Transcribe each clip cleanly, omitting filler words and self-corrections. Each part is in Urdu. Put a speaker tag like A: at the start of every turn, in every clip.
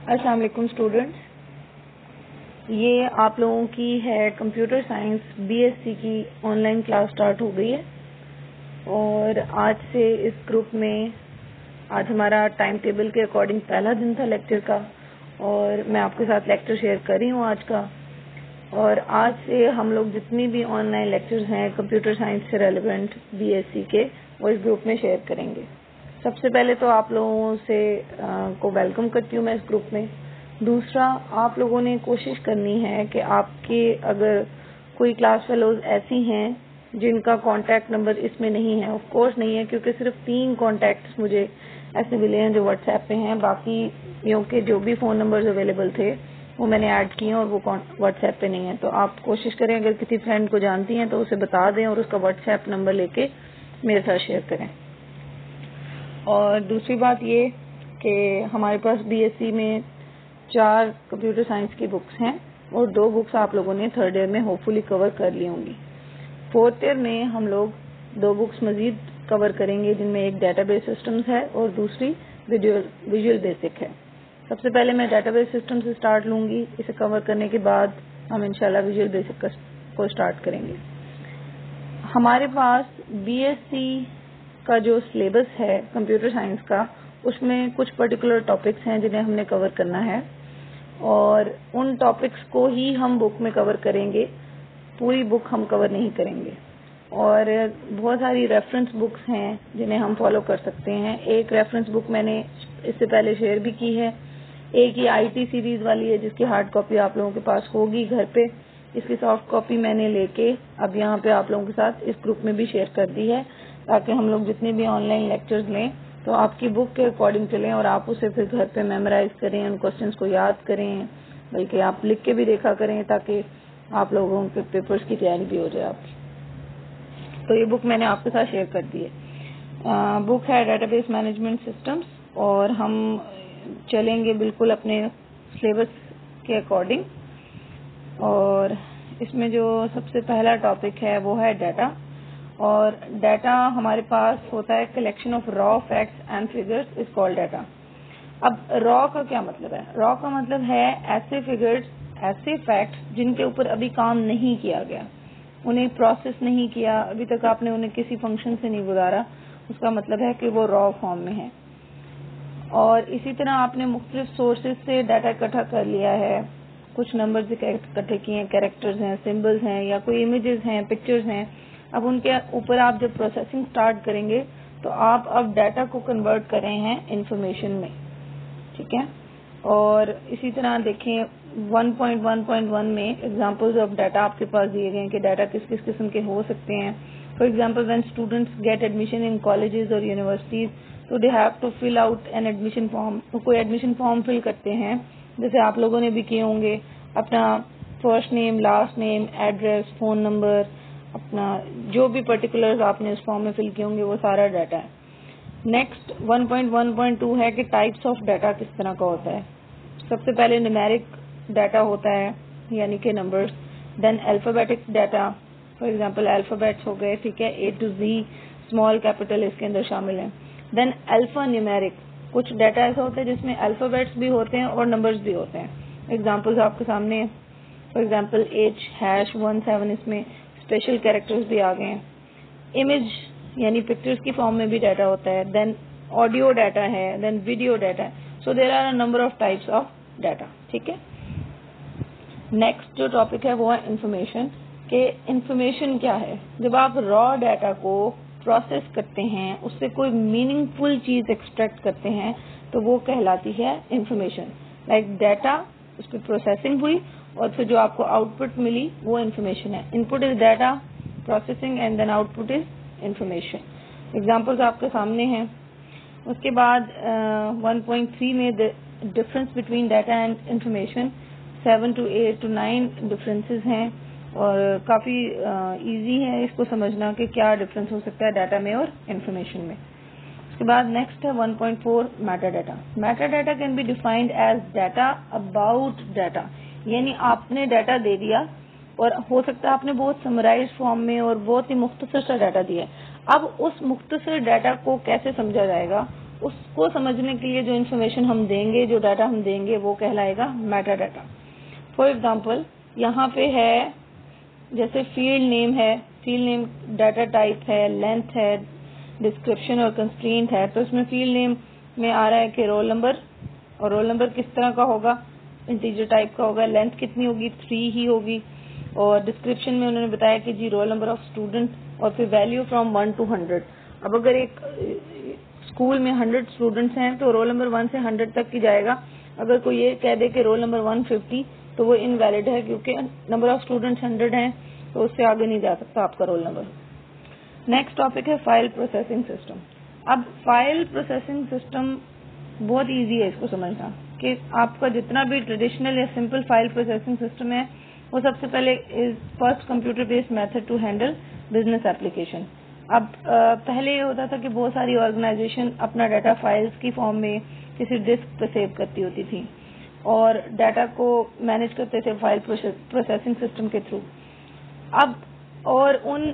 A: السلام علیکم اسٹوڈنٹس، یہ آپ لوگوں کی ہے کمپیوٹر سائنس BSc کی آن لائن کلاس سٹارٹ ہو گئی ہے، اور آج سے اس گروپ میں آج ہمارا ٹائم ٹیبل کے اکارڈنگ پہلا دن تھا لیکچر کا، اور میں آپ کے ساتھ لیکچر شیئر کر رہی ہوں آج کا۔ اور آج سے ہم لوگ جتنی بھی آن لائن لیکچرز ہیں کمپیوٹر سائنس سے ریلیونٹ BSc کے، وہ اس گروپ میں شیئر کریں گے۔ سب سے پہلے تو آپ لوگوں سے کو ویلکم کرتی ہوں میں اس گروپ میں۔ دوسرا، آپ لوگوں نے کوشش کرنی ہے کہ آپ کے اگر کوئی کلاس فیلوز ایسی ہیں جن کا کانٹیکٹ نمبر اس میں نہیں ہے، آف کورس نہیں ہے کیونکہ صرف 3 کانٹیکٹس مجھے ایسے ملے ہیں جو واٹس ایپ پہ ہیں، باقی کے جو بھی فون نمبرز اویلیبل تھے وہ میں نے ایڈ کیے ہیں اور وہ واٹس ایپ پہ نہیں ہیں۔ تو آپ کوشش کریں اگر کسی فرینڈ کو جانتی ہیں تو اسے بتا دیں اور اس کا واٹس ایپ نمبر لے کے میرے ساتھ شیئر کریں۔ اور دوسری بات یہ کہ ہمارے پاس BSc میں 4 کمپیوٹر سائنس کی بکس ہیں اور 2 بکس آپ لوگوں نے 3rd ایئر میں ہوپ فلی کور کر لی ہوں گی۔ 4th ایئر میں ہم لوگ 2 بکس مزید کور کریں گے، جن میں ایک ڈیٹا بیس سسٹمز ہے اور دوسری ویژول بیسک ہے۔ سب سے پہلے میں ڈیٹا بیس سسٹم سے سٹارٹ لوں گی، اسے کور کرنے کے بعد ہم انشاءاللہ ویژول بیسک کو سٹارٹ کریں گے۔ ہمارے پاس BSc کا جو سلیبس ہے کمپیوٹر سائنس کا، اس میں کچھ پرٹیکولر ٹاپکس ہیں جنہیں ہم نے کور کرنا ہے، اور ان ٹاپکس کو ہی ہم بک میں کور کریں گے، پوری بک ہم کور نہیں کریں گے۔ اور بہت ساری ریفرنس بکس ہیں جنہیں ہم فالو کر سکتے ہیں۔ ایک ریفرنس بک میں نے اس سے پہلے شیئر بھی کی ہے، ایک یہ IT سیریز والی ہے جس کی ہارڈ کاپی آپ لوگوں کے پاس ہوگی گھر پہ، اس کی سافٹ کاپی میں نے لے کے اب یہاں پہ آپ لوگوں کے ساتھ اس گروپ میں بھی شیئر کر دی ہے، تاکہ ہم لوگ جتنے بھی آن لائن لیکچرز لیں تو آپ کی بک کے اکارڈنگ چلیں اور آپ اسے پھر گھر پہ میمورائز کریں، ان کوسچنس کو یاد کریں، بلکہ آپ لکھ کے بھی دیکھا کریں تاکہ آپ لوگوں کے پیپرز کی تیاری بھی ہو جائے آپ کی۔ تو یہ بک میں نے آپ کے ساتھ شیئر کر دی ہے۔ بک ہے ڈیٹا بیس مینجمنٹ سسٹمز، اور ہم چلیں گے بالکل اپنے سلیبس کے اکارڈنگ، اور اس میں جو سب سے پہلا ٹاپک ہے وہ ہے ڈیٹا۔ اور ڈیٹا ہمارے پاس ہوتا ہے collection of raw facts and figures is called data. اب را کا کیا مطلب ہے؟ را کا مطلب ہے ایسے فگرز، ایسے فیکٹس جن کے اوپر ابھی کام نہیں کیا گیا، انہیں پروسیس نہیں کیا، ابھی تک آپ نے انہیں کسی فنکشن سے نہیں گزارا، اس کا مطلب ہے کہ وہ را فارم میں ہے۔ اور اسی طرح آپ نے مختلف سورسز سے ڈیٹا اکٹھا کر لیا ہے، کچھ نمبرز اکٹھے کیے ہیں، کیریکٹرز ہیں، سمبلز ہیں، یا کوئی امیجز ہیں، پکچرز ہیں۔ اب ان کے اوپر آپ جب پروسیسنگ سٹارٹ کریں گے تو آپ اب ڈیٹا کو کنورٹ کر رہے ہیں انفارمیشن میں، ٹھیک ہے؟ اور اسی طرح دیکھیں 1.1.1 میں ایگزامپلز آف ڈیٹا آپ کے پاس دیے گئے ہیں کہ ڈیٹا کس کس قسم کے ہو سکتے ہیں۔ For example when students get admission in colleges اور یونیورسٹیز تو they have to fill out an admission form. تو کوئی ایڈمیشن فارم فل کرتے ہیں، جیسے آپ لوگوں نے بھی کیے ہوں گے، اپنا first name, last name, address, phone number, اپنا جو بھی پرٹیکولرز آپ نے اس فارم میں فل کیے ہوں گے وہ سارا ڈیٹا ہے۔ نیکسٹ 1.1.2 ہے کہ ٹائپس آف ڈیٹا کس طرح کا ہوتا ہے۔ سب سے پہلے نیومیرک ڈیٹا ہوتا ہے، یعنی کہ numbers, then alphabetic data, for example alphabets ہو گئے، ٹھیک ہے، A to Z، small capital اس کے اندر شامل ہیں۔ دین الفا نیومیرک، کچھ ڈیٹا ایسا ہوتا ہے جس میں الفابیٹس بھی ہوتے ہیں اور نمبرز بھی ہوتے ہیں۔ ایگزامپلز آپ کے سامنے ہیں، فار ایگزامپل H#17، اس میں اسپیشل کیریکٹرز بھی آ گئے ہیں۔ امیج یعنی پکچرز کی فارم میں بھی ڈیٹا ہوتا ہے، دین آڈیو ڈیٹا ہے، دین ویڈیو ڈیٹا ہے۔ So there are a number of types of data, ٹھیک ہے۔ نیکسٹ جو ٹاپک ہے وہ ہے انفارمیشن، کہ انفارمیشن کیا ہے۔ جب آپ را ڈیٹا کو پروسیس کرتے ہیں، اس سے کوئی میننگ فل چیز ایکسٹریکٹ کرتے ہیں تو وہ کہلاتی ہے انفارمیشن۔ لائک ڈیٹا، اس پہ پروسیسنگ ہوئی اور پھر جو آپ کو آؤٹ پٹ ملی وہ انفارمیشن ہے۔ Input is data, processing and then output is information. Examples آپ کے سامنے ہیں۔ اس کے بعد 1.3 میں difference between data and information, 7 to 8 to 9 differences ہیں، اور کافی ایزی ہے اس کو سمجھنا کہ کیا ڈفرینس ہو سکتا ہے ڈیٹا میں اور انفارمیشن میں۔ اس کے بعد نیکسٹ ہے 1.4 metadata. Metadata can be defined as data about data, یعنی آپ نے ڈیٹا دے دیا اور ہو سکتا ہے آپ نے بہت سمرائز فارم میں اور بہت ہی مختصر سا ڈیٹا دیا ہے۔ اب اس مختصر ڈیٹا کو کیسے سمجھا جائے گا، اس کو سمجھنے کے لیے جو انفارمیشن ہم دیں گے، جو ڈیٹا ہم دیں گے، وہ کہلائے گا میٹا ڈیٹا. فار ایگزامپل یہاں پہ ہے جیسے فیلڈ نیم ہے، فیلڈ نیم ڈیٹا ٹائپ ہے، لینتھ ہے، ڈسکرپشن اور کنسٹرینٹ ہے. تو اس میں فیلڈ نیم میں آ رہا ہے کہ رول نمبر، اور رول نمبر کس طرح کا ہوگا، انٹیجر ٹائپ کا ہوگا. لینتھ کتنی ہوگی، 3 ہی ہوگی. اور ڈسکرپشن میں انہوں نے بتایا کہ جی رول نمبر آف اسٹوڈنٹ، اور پھر ویلیو فرام 1 to 100. اب اگر ایک اسکول میں 100 اسٹوڈنٹس ہیں تو رول نمبر 1 سے 100 تک کی جائے گا. اگر کوئی یہ کہہ دے کہ رول نمبر 150 تو وہ انویلڈ ہے، کیونکہ نمبر آف اسٹوڈنٹس 100 ہیں تو اس سے آگے نہیں جا سکتا آپ کا رول نمبر. نیکسٹ ٹاپک ہے فائل پروسیسنگ سسٹم. اب فائل پروسیسنگ سسٹم بہت ایزی ہے اس کو سمجھنا، کہ آپ کا جتنا بھی ٹریڈیشنل یا سمپل فائل پروسیسنگ سسٹم ہے وہ سب سے پہلے is first computer based method to handle business application. اب پہلے یہ ہوتا تھا کہ بہت ساری آرگنائزیشن اپنا ڈیٹا فائلز کی فارم میں کسی ڈسک پہ سیو کرتی ہوتی تھی اور ڈیٹا کو مینج کرتے تھے فائل پروسیسنگ سسٹم کے تھرو. اب اور ان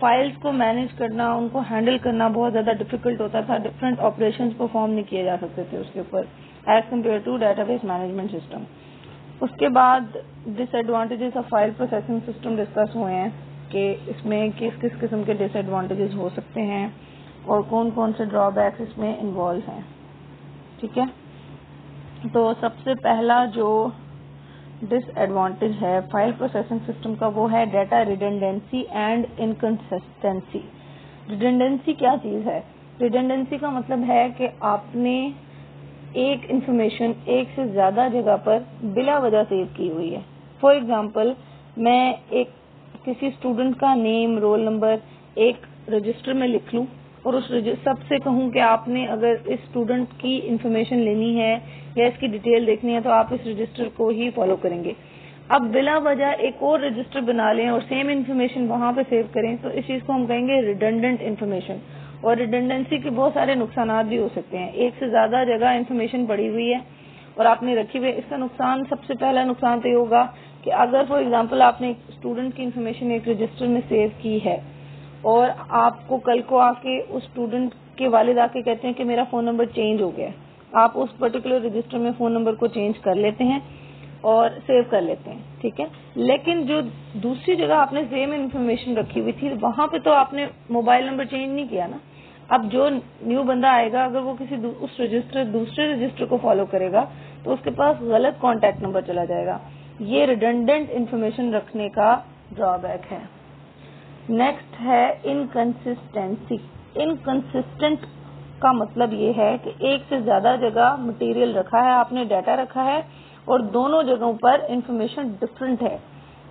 A: فائلز کو مینج کرنا، ان کو ہینڈل کرنا بہت زیادہ ڈیفیکلٹ ہوتا تھا. ڈفرینٹ آپریشنز پرفارم نہیں کیے جا سکتے تھے اس کے اوپر as compare to database management system. اس کے بعد disadvantages of file processing system discuss ہوئے ہیں کہ اس میں کس کس قسم کے ڈس ایڈوانٹیجز ہو سکتے ہیں اور کون کون سے ڈرا بیکس اس میں انوالو ہیں. ٹھیک ہے، تو سب سے پہلا جو ڈس ایڈوانٹیج ہے فائل پروسیسنگ سسٹم کا وہ ہے data redundancy and inconsistency. Redundancy کیا چیز ہے؟ ریڈنڈنسی کا مطلب ہے کہ آپ نے ایک انفارمیشن ایک سے زیادہ جگہ پر بلا وجہ سیو کی ہوئی ہے. فار ایگزامپل میں ایک کسی اسٹوڈنٹ کا نیم، رول نمبر ایک رجسٹر میں لکھ لوں اور اس سب سے کہوں کہ آپ نے اگر اس اسٹوڈنٹ کی انفارمیشن لینی ہے یا اس کی ڈیٹیل دیکھنی ہے تو آپ اس رجسٹر کو ہی فالو کریں گے. اب بلا وجہ ایک اور رجسٹر بنا لیں اور سیم انفارمیشن وہاں پہ سیو کریں تو اس چیز کو ہم کہیں گے ریڈنڈنٹ انفارمیشن. اور ریڈنڈنسی کے بہت سارے نقصانات بھی ہو سکتے ہیں. ایک سے زیادہ جگہ انفارمیشن پڑی ہوئی ہے اور آپ نے رکھی ہوئی ہے، اس کا نقصان سب سے پہلا نقصان تو یہ ہوگا کہ اگر فار ایگزامپل آپ نے اسٹوڈنٹ کی انفارمیشن ایک رجسٹر میں سیو کی ہے اور آپ کو کل کو آ کے اس اسٹوڈنٹ کے والد آ کے کہتے ہیں کہ میرا فون نمبر چینج ہو گیا، آپ اس پرٹیکولر رجسٹر میں فون نمبر کو چینج کر لیتے ہیں اور سیو کر لیتے ہیں. ٹھیک ہے، لیکن جو دوسری جگہ آپ نے سیم انفارمیشن رکھی ہوئی تھی وہاں پہ تو آپ نے موبائل نمبر چینج نہیں کیا نا. اب جو نیو بندہ آئے گا اگر وہ کسی دوسرے رجسٹر کو فالو کرے گا تو اس کے پاس غلط کانٹیکٹ نمبر چلا جائے گا. یہ ریڈنڈنٹ انفارمیشن رکھنے کا ڈرا بیک ہے. نیکسٹ ہے انکنسسٹنسی. انکنسسٹنٹ کا مطلب یہ ہے کہ ایک سے زیادہ جگہ مٹیریل رکھا ہے، آپ نے ڈیٹا رکھا ہے اور دونوں جگہوں پر انفارمیشن ڈفرنٹ ہے.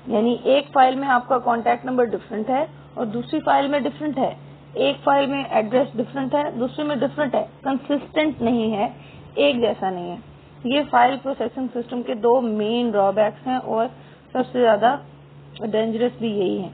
A: یعنی ایک فائل میں آپ کا کانٹیکٹ نمبر ڈفرنٹ ہے اور دوسری فائل میں ڈفرنٹ ہے. ایک فائل میں ایڈریس ڈفرنٹ ہے، دوسرے میں ڈفرنٹ ہے. کنسسٹنٹ نہیں ہے، ایک جیسا نہیں ہے. یہ فائل پروسیسنگ سسٹم کے دو مین ڈرا بیکس ہیں اور سب سے زیادہ ڈینجرس بھی یہی ہیں.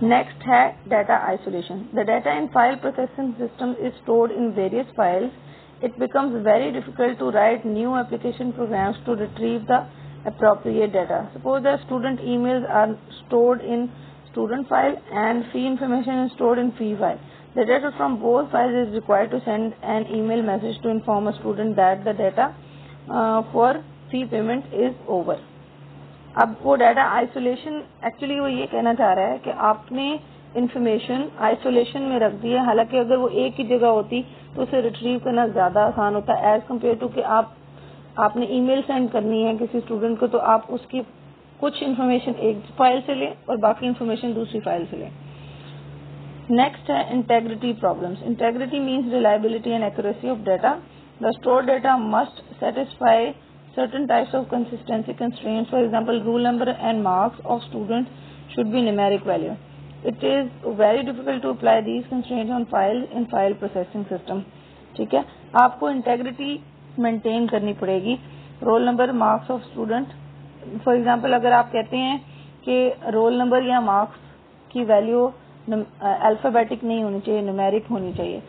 A: نیکسٹ ہے data isolation. The data in file processing system is stored in various files. It becomes very difficult to write new application programs to retrieve the appropriate data. Suppose the student emails are stored in student file and fee information is stored in fee file. The data from both files is required to send an email message to inform a student that the data for fee payment is over. اب وہ ڈیٹا آئسولیشن ایکچولی وہ یہ کہنا چاہ رہا ہے کہ آپ نے انفارمیشن آئسولیشن میں رکھ دی ہے، حالانکہ اگر وہ ایک ہی جگہ ہوتی تو اسے ریٹریو کرنا زیادہ آسان ہوتا ہے ایز کمپیئر ٹو کہ آپ نے ای میل سینڈ کرنی ہے کسی اسٹوڈنٹ کو تو آپ اس کی کچھ انفارمیشن ایک فائل سے لیں اور باقی انفارمیشن دوسری فائل سے لیں. نیکسٹ ہے integrity problems. Integrity means reliability and accuracy of data. The store data must satisfy certain types of consistency constraints. For example, rule number and marks of students should be numeric value. It is very difficult to apply these constraints on files in file processing system. ٹھیک ہے، آپ کو انٹیگریٹی مینٹین کرنی پڑے گی. Roll number, marks of student. For example اگر آپ کہتے ہیں کہ رول نمبر یا مارکس کی ویلیو الفابیٹک نہیں ہونی چاہیے، نومیرک ہونی چاہیے،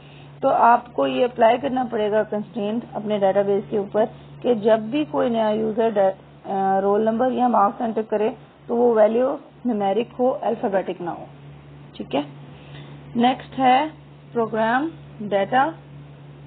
A: تو آپ کو یہ اپلائی کرنا پڑے گا کنسٹرینٹ اپنے ڈیٹا بیس کے اوپر کہ جب بھی کوئی نیا یوزر رول نمبر یا مارکس انٹر کرے تو وہ ویلیو نومیرک ہو، الفابیٹک نہ ہو. ٹھیک ہے. نیکسٹ ہے پروگرام ڈیٹا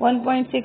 A: 1.6